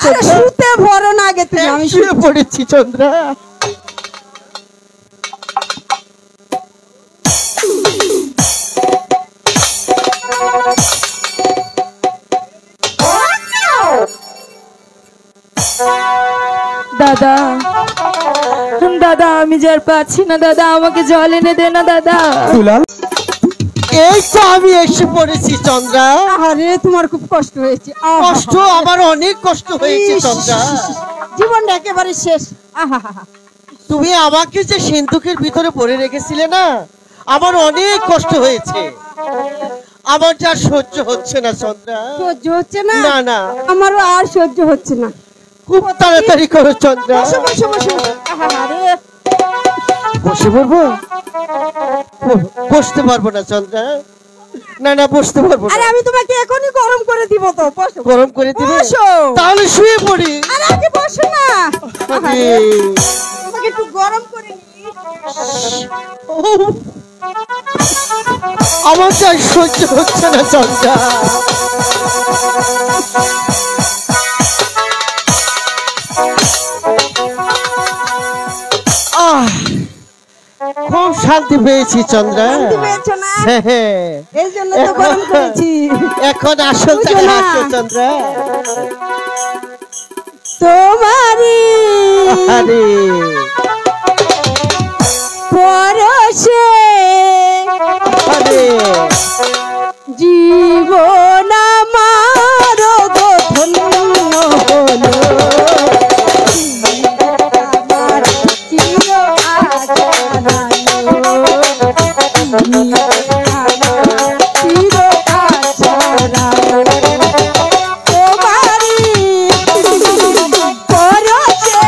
শুতে ভরো না আগে তুমি। আমি শুয়ে পড়েছি চন্দ্রা। দাদা দাদা আমি যার পাচ্ছি না দাদা, আমাকে জল এনে দে না দাদা। দুলাল, এই তো আমি এসে পড়েছি চন্দ্রা। আরে তোমার খুব কষ্ট হয়েছে। কষ্ট? আমার অনেক কষ্ট হয়েছে চন্দ্রা। জীবনটা একেবারে শেষ। তুমি আমাকে যে সিন্ধুকের ভিতরে পড়ে রেখেছিলে না, আমার অনেক কষ্ট হয়েছে। আমার যা সহ্য হচ্ছে না চন্দ্রা। সহ্য হচ্ছে না? না না, আমারও আর সহ্য হচ্ছে না। খুব তাড়াতাড়ি করো চন্দ্রা। বসো বসো বসো। আরে বসে পড়বো? বসতে পারবো না চন্দ্রা। না না, বসতে পারবো না। আরে আমি তোমাকে এখনই গরম করে দিব তো। বসো। গরম করে দিবে? বসো। তাহলে শুয়ে পড়ি। আরে আগে বসো না। আরে, তোমাকে একটু গরম করে নি। আমার যা সহ্য হচ্ছে না চন্দ্রা। খুব শান্তি পেয়েছি চন্দ্রা। শান্তি পেয়েছো না? হ্যাঁ, এই জন্য তো গরম করেছি। এখন আসল বুঝো টাকা না? আসছে চন্দ্রা। তোমারি আরে পরশে আরে, জীবন আমার ধন্য হলো। আমার চির আশারালো, তুমি আমার চির আশারালো। তোমারি পরশে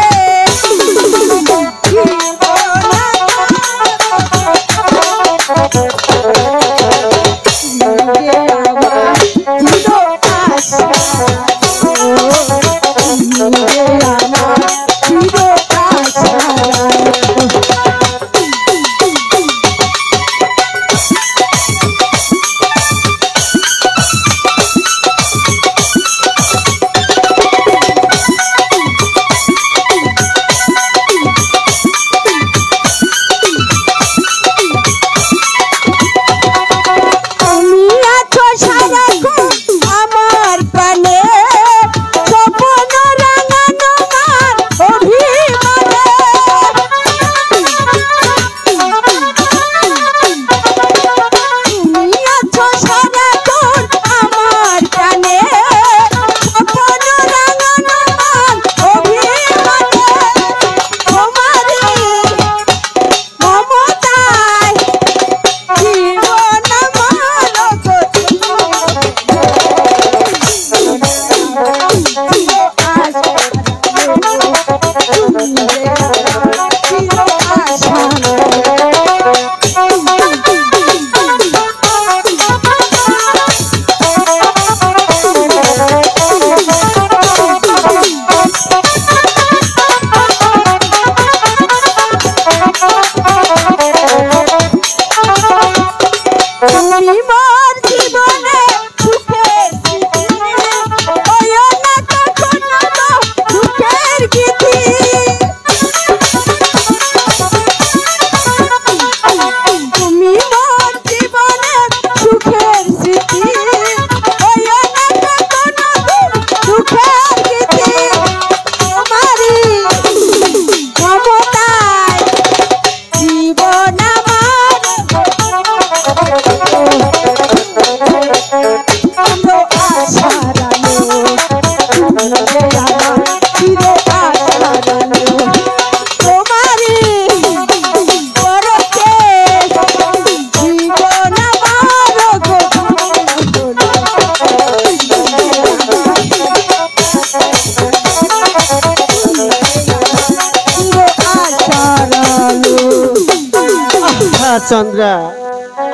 চন্দ্রা,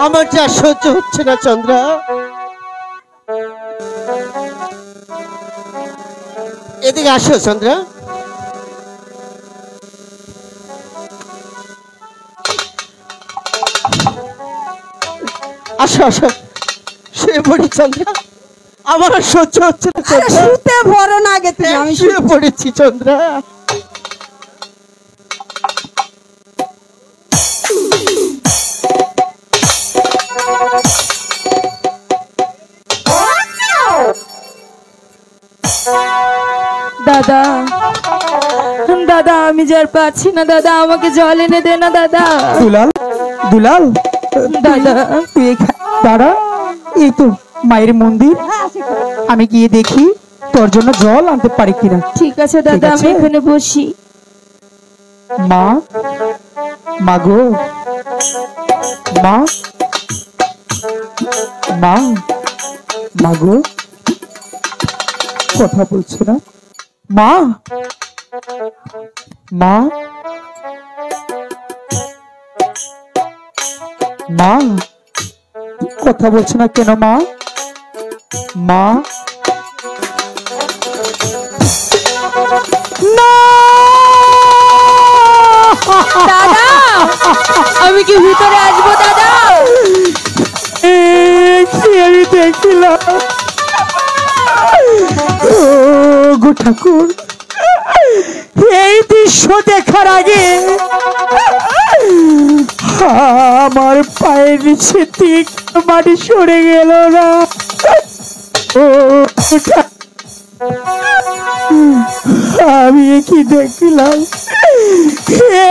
আমার যা সহ্য হচ্ছে না চন্দ্রা। এদিকে আসো চন্দ্রা। আসো আসো, শুয়ে পড়ি চন্দ্রা। আমার আর সহ্য হচ্ছে না আরে চন্দ্রা। শুতে ভরো না আগে তুমি, আমি শুয়ে পড়েছি চন্দ্রা। দাদা দাদা আমি যে আর পাচ্ছি না দাদা, আমাকে জল এনে দে না দাদা। দুলাল, দুলাল, দাদা তুই দাঁড়া, এই তো মায়ের মন্দির, আমি গিয়ে দেখি তোর জন্য জল আনতে পারি কিনা। ঠিক আছে দাদা, ঠিক আছে। আমি এখানে বসি। মা, মা গো, মা, মা, মা গো, কথা বলছে না মা, মা, মা, কথা বলছে না কেন মা, মা, না, দাদা আমি কি ভিতরে আসবো দাদা? কি আমি দেখছিলাম, ও গো ঠাকুর, এই দৃশ্য দেখার আগে আমার পায়ের নিচে ঠিক মাটি সরে গেল না। ও আমি কি দেখলাম,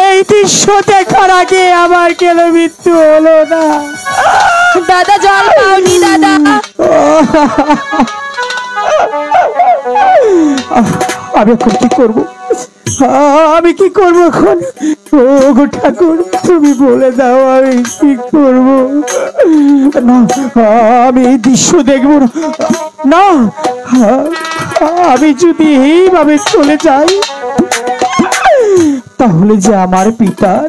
এই দৃশ্য দেখার আগে আমার কেন মৃত্যু হলো না। দাদা জল পাওনি দাদা? আমি এখন কি করব, আমি কি করব এখন? ও গো ঠাকুর, তুমি বলে দাও আমি কি করব। না, আমি এই দৃশ্য দেখব না, আমি যদি এইভাবে চলে যাই তাহলে যে আমার পিতার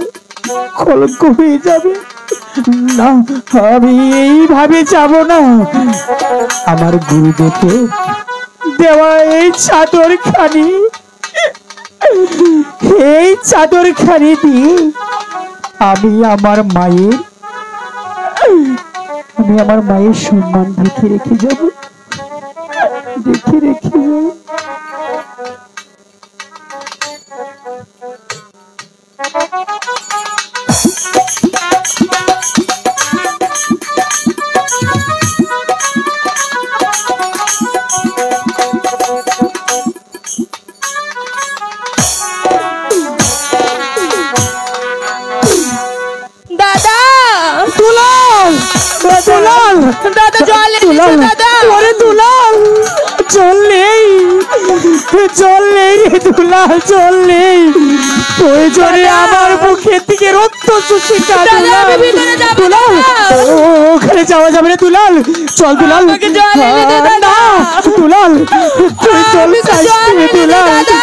কলঙ্ক হয়ে যাবে। না, আমি এইভাবে যাব না। আমার গুরুদেবকে দেওয়া এই চাদর খানি, এই চাদর খানি দিয়ে আমি আমার মায়ের সম্মান দেখে রেখে যাব, দেখে রেখে যাব। দাদা দুলাল, দুলাল, দাদা জল এনেছো দাদা? ওরে দুলাল, জল নেই, জল নেই রে দুলাল, জল নেই। প্রয়োজনে আমার মুখের দিকে রক্ত চুষিকা। দাদা, আমি ভিতরে যাবো দুলাল, না। ওখানে যাওয়া যাবে না দুলাল, চল দুলাল। আমাকে জল এনে দে দাদা। না দুলাল, তুই চল আমাকে চাইছি জল এনে দে দুলাল, দাদা।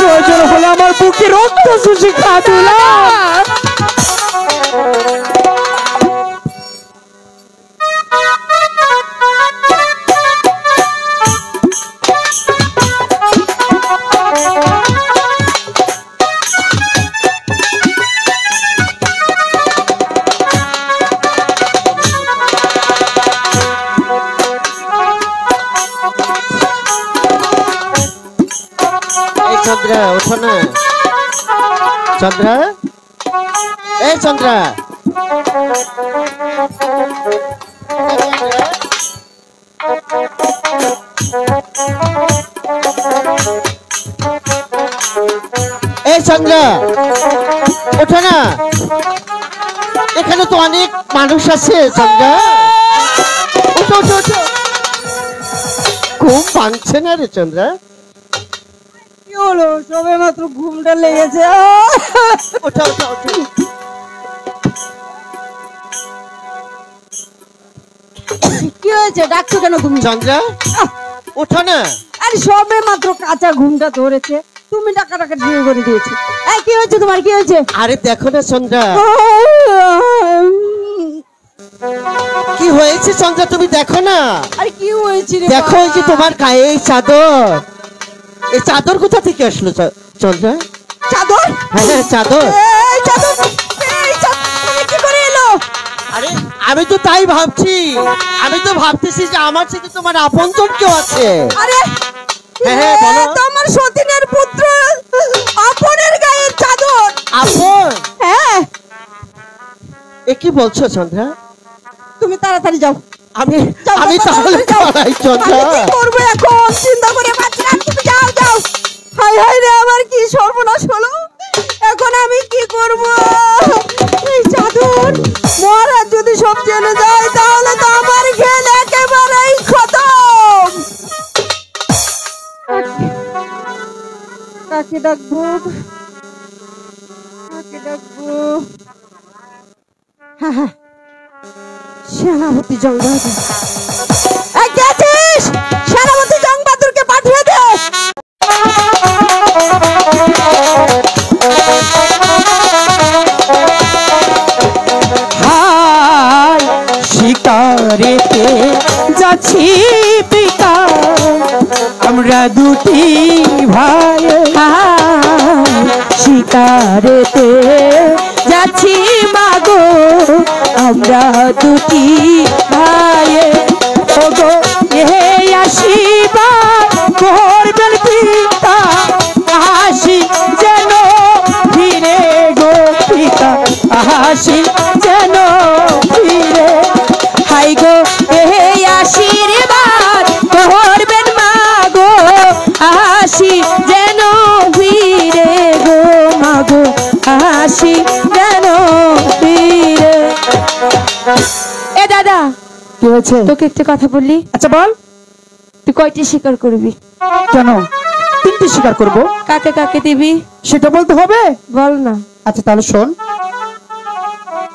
প্রয়োজন হলে আমার বুকে রক্ত চুষিকা দুলাল। এই চন্দ্রা, ওঠো না চন্দ্রা, এই চন্দ্রা। এই চন্দ্রা, ওঠো না, এখানে তো অনেক মানুষ আছে চন্দ্রা, ওঠো ওঠো ওঠো। ঘুম ভাঙছে না রে চন্দ্রা? কি হলো, সবে মাত্র ঘুমটা লেগেছে। ওঠো ওঠো ওঠো। কি হয়েছে, ডাকছো কেন তুমি? চন্দ্রা, ওঠো না। আরে সবে মাত্র কাঁচা ঘুমটা ধরেছে, তুমি টাকা শুরু করে দিয়েছো। এই কি হয়েছে তোমার, কি হয়েছে? আরে দেখো না চন্দ্রা, কি হয়েছে চন্দ্রা, তুমি দেখো না। আরে কি হয়েছে রে দেখো এই যে বাবা? তোমার গায়ে এই চাদর, এই চাদর কোথা থেকে আসলো চন্দ্রা? চাদর? হ্যাঁ হ্যাঁ চাদর। এই চাদর, এই চাদর তুমি কি করে এলো? আরে আমি তো তাই ভাবছি। আমি তো ভাবতেছি যে আমার সাথে তোমার আপনজন কেউ আছে। আরে হ্যাঁ, হ্যাঁ, বলো। তোমার সতীনের পুত্র আপনের গায়ের চাদর। আপন? হ্যাঁ, এ কি বলছো চন্দ্রা? তুমি তাড়াতাড়ি যাও। আমি যাও, আমি যাও, তাহলে যাও। পালাই চন্দ্রা। আমি কি করবো এখন চিন্তা করে পাচ্ছি না। তুমি যাও যাও। হাই হাই রে, আমার কি সর্বনাশ হলো। এখন আমি কি করব? এই চাদর মহারাজ যদি সব জেনে যায় তাহলে তো আমার খেল একেবারেই খতম। কাকে ডাকবো? কাকে ডাকবো? হ্যাঁ হ্যাঁ, সেনাপতি জংবাহাদুর। গেছিস? সেনাপতি জংবাহাদুরকে পাঠিয়ে দে। হায় শিকারেতে যাচ্ছি পিতা, আমরা দুটি ভাই। হায় শিকারেতে যাচ্ছি মাগো, আমরা দুটি ভাই। ওগো এই আশীর্বাদ করবেন পিতা, হাসি যেন ফিরে গো পিতা, হাসি যেন ফিরে। হাই গো এই আশীর্বাদ করবেন মাগো, আসি যেন ফিরে গো মাগো, আসি যেন ফিরে। এ দাদা, কি হয়েছে? তোকে একটা কথা বললি, আচ্ছা বল। তুই কয়টি শিকার করবি? কেন? 3টি শিকার করব। কাকে কাকে দিবি সেটা বলতে হবে? বল না। আচ্ছা তাহলে শোন,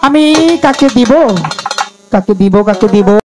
আমি কাকে দিব, কাকে দিব, কাকে দিব।